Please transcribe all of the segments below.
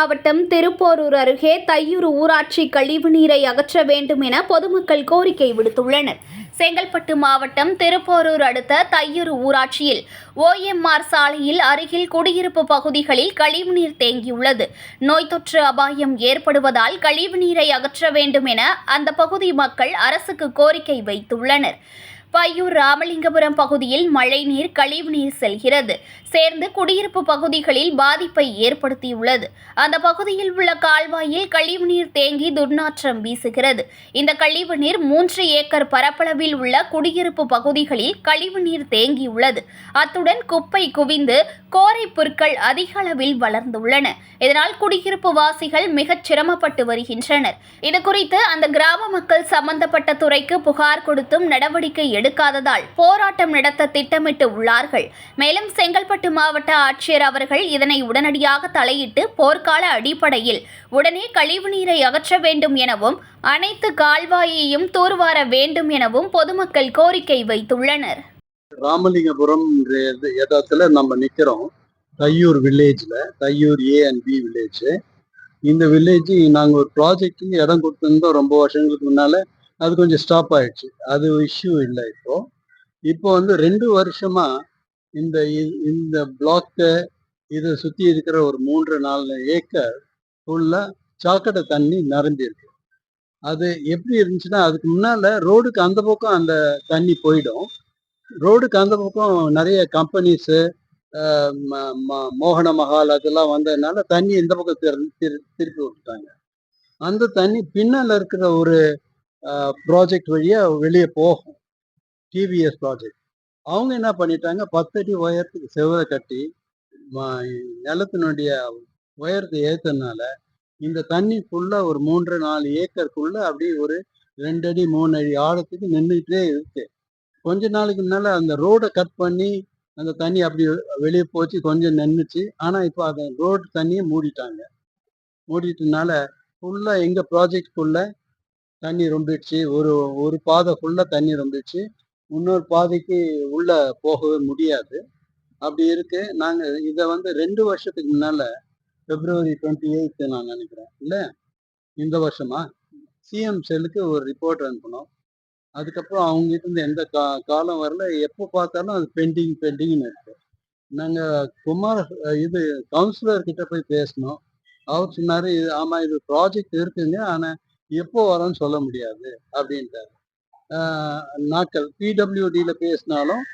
மாவட்டம் திருப்போரூர் அருகே தையூர் ஊராட்சி கழிவுநீரை அகற்ற வேண்டும் என பொதுமக்கள் கோரிக்கை விடுத்துள்ளனர். செங்கல்பட்டு மாவட்டம் திருப்போரூர் அடுத்த தையூர் ஊராட்சியில் OMR சாலையில் அருகில் குடியிருப்பு பகுதிகளில் கழிவுநீர் தேங்கியுள்ளது. நோய் தொற்று அபாயம் ஏற்படுவதால் கழிவுநீரை அகற்ற வேண்டும் என அந்த பகுதி மக்கள் அரசுக்கு கோரிக்கை வைத்துள்ளனர். பையூர் ராமலிங்கபுரம் பகுதியில் மழைநீர் கழிவுநீர் செல்கிறது சேர்ந்து குடியிருப்பு பகுதிகளில் பாதிப்பை ஏற்படுத்தியுள்ளது. அந்த பகுதியில் உள்ள கால்வாயில் கழிவுநீர் தேங்கி துர்நாற்றம் வீசுகிறது. இந்த கழிவுநீர் 3 ஏக்கர் பரப்பளவில் உள்ள குடியிருப்பு பகுதிகளில் கழிவுநீர் தேங்கியுள்ளது. அத்துடன் குப்பை குவிந்து கோரை புற்கள் அதிக அளவில் வளர்ந்துள்ளன. இதனால் குடியிருப்பு வாசிகள் மிகச் சிரமப்பட்டு வருகின்றனர். இதுகுறித்து அந்த கிராம மக்கள் சம்பந்தப்பட்ட துறைக்கு புகார் கொடுத்தும் நடவடிக்கை எடுக்காததால் போராட்டம் நடத்த திட்டமிட்டு உள்ளார்கள். மேலும் செங்கல்பட்டு மாவட்ட ஆட்சியர் அவர்கள் இதனை உடனடியாக தலையிட்டு போர்க்கால அடிப்படையில் உடனே கழிவுநீரை அகற்ற வேண்டும் எனவும் அனைத்து கால்வாயையும் தூர்வார வேண்டும் எனவும் பொதுமக்கள் கோரிக்கை வைத்துள்ளனர். ராமலிங்கபுரம் இடத்துல நம்ம நிக்கிறோம். தையூர் வில்லேஜ்ல, Thaiyur A and B village. இந்த வில்லேஜ் நாங்க ஒரு ப்ராஜெக்ட்டுக்கு இடம் கொடுத்திருந்தோம் ரொம்ப வருஷங்களுக்கு முன்னால. அது கொஞ்சம் ஸ்டாப் ஆயிடுச்சு. அது இஷ்யூ இல்லை. இப்போ வந்து 2 வருஷமா இந்த இந்த பிளாக்க இதை சுத்தி இருக்கிற ஒரு 3-4 ஏக்கர் ஃபுல்லா சாக்கடை தண்ணி நிரம்பியிருக்கு. அது எப்படி இருந்துச்சுன்னா, அதுக்கு முன்னால ரோடுக்கு அந்த பக்கம் அந்த தண்ணி போயிடும். ரோடுக்கு அந்த பக்கம் நிறைய கம்பெனிஸு, மோகன மஹால் அதெல்லாம் வந்ததுனால தண்ணி இந்த பக்கம் திருப்பி விட்டுட்டாங்க. அந்த தண்ணி பின்னால இருக்கிற ஒரு ப்ராஜெக்ட் வழியா வெளியே போகும். TVS project. அவங்க என்ன பண்ணிட்டாங்க, 10 அடி உயரத்துக்கு செவரை கட்டி நிலத்தினுடைய உயரத்தை ஏற்றனால இந்த தண்ணி ஃபுல்லா ஒரு 3-4 ஏக்கருக்குள்ள அப்படியே ஒரு 2 அடி 3 அடி ஆழத்துக்கு நின்றுகிட்டே இருக்கு. கொஞ்ச நாளைக்கு முன்னால அந்த ரோடை கட் பண்ணி அந்த தண்ணி அப்படி வெளியே போச்சு, கொஞ்சம் நின்றுச்சு. ஆனா இப்போ அந்த ரோடு தண்ணியை மூடிட்டாங்க. மூடிட்டனால ஃபுல்லா எங்க ப்ராஜெக்ட்குள்ள தண்ணி ரொம்பிடுச்சு. ஒரு பாதை ஃபுல்லா தண்ணி ரொம்பிடுச்சு. இன்னொரு பாதைக்கு உள்ள போகவே முடியாது. அப்படி இருக்கு. நாங்க இதை வந்து 2 வருஷத்துக்கு முன்னால February 28 நான் நினைக்கிறேன், இல்ல இந்த வருஷமா CM செல்லுக்கு ஒரு ரிப்போர்ட் அனுப்பணும். அதுக்கப்புறம் அவங்க கிட்ட இருந்து எந்த காலம் வரல. எப்போ பார்த்தாலும் அது பெண்டிங்னு இருக்கு. நாங்க இது கவுன்சிலர் கிட்ட போய் பேசணும். அவர் சொன்னாரு, ஆமா இது ப்ராஜெக்ட் இருக்குங்க, ஆனா எப்போ வரும்னு சொல்ல முடியாது அப்படின்ட்டாரு. நாட்கள் PWDல பேசினாலும்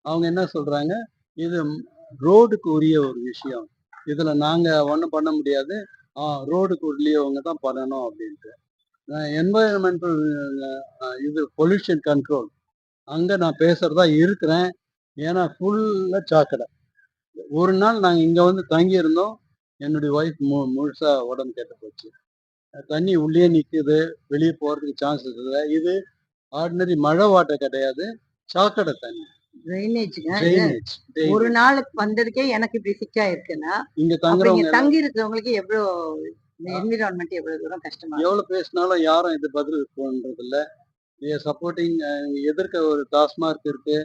அவங்க என்ன சொல்றாங்க, இது ரோடுக்கு உரிய ஒரு விஷயம், இதுல நாங்க ஒன்றும் பண்ண முடியாது, ரோடுக்கு உரியவங்க தான் பண்ணணும் அப்படின்ட்டு. என்வாயன்மெண்டல் இது பொல்யூஷன் கண்ட்ரோல் அங்க நான் பேசுறதா இருக்கிறேன். ஏன்னா ஃபுல்லா சாக்கடை. ஒரு நாள் நாங்க இங்க வந்து தங்கி இருந்தோம். என்னுடைய ஒய்ஃப் முழுசா உடம்பு கெட்டு போச்சு. தண்ணி உள்ளே நிக்குது, வெளியே போறதுக்கு சான்சஸ் இல்லை. இது ஆர்டினரி மழை வாட்டர் கிடையாது, சாக்கடை தண்ணி. ட்ரைனேஜ் ஒரு நாளுக்கு வந்ததுக்கே எனக்கு இப்படி சிக்கா இருக்குன்னா, இங்க தங்கி இருக்கிறவங்களுக்கு எவ்வளவு என்விரான்மெண்ட் எவ்வளவு தூரம் கஷ்டமா. எவ்வளவு பேசினாலும் யாரும் இது பதில் பண்றது இல்ல. சப்போர்ட்டிங் எதிர்க்க ஒரு டாஸ்மார்க் இருக்கு,